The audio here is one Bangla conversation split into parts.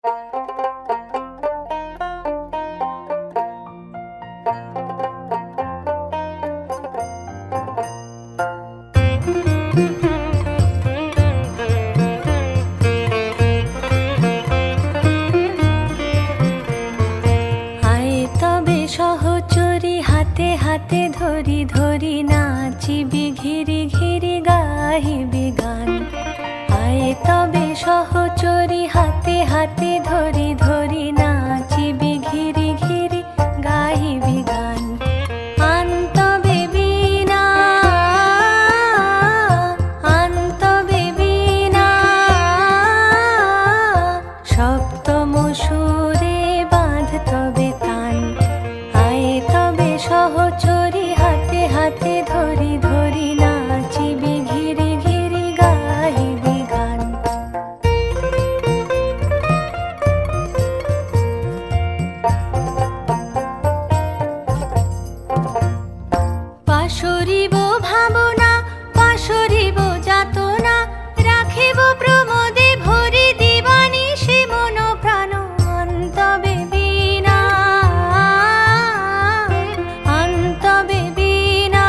সহচরী হাতে হাতে ধরি ধরি নাচিবি ঘিরি ঘিরি গাহিবি গান। আয় তবে সহচরী হাতে হাতে ধরি ধরি নাচিবি ঘিরি ঘিরি গাহিবি গান। আনতবে বীণা আনতবে বীণা সপ্তম সুরে বাঁধ তবে তান। তবে সহচরী হাতে হাতে ধরি ধরি নাচিবি ঘিরি ঘিরি গাহিবি গান। পাশরিব ভাবনা পাশরিব যাতনা রাখিব প্রমোদে ভরি দিবানিশি মন প্রাণ। অন্তবে বীণা অন্তবে বীণা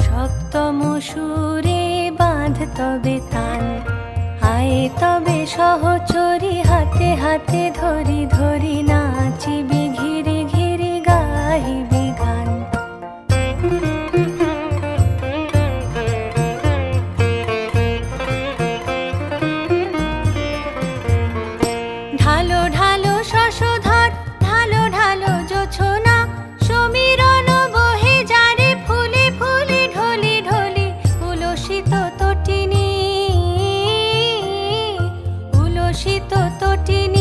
সপ্তম সুরে বাঁধ তবে তান। আয় তবে সহচরী হাতে হাতে ধরি ধরি নাচিবি ঘিরি ঘিরি গাহিবি গান। ঢালো ঢালো শশধর ঢালো ঢালো জোছনা সমীরণ বহে যারে ফুলে ফুলে ঢলি ঢলি। উলসিত তটিনী উলসিত তটিনী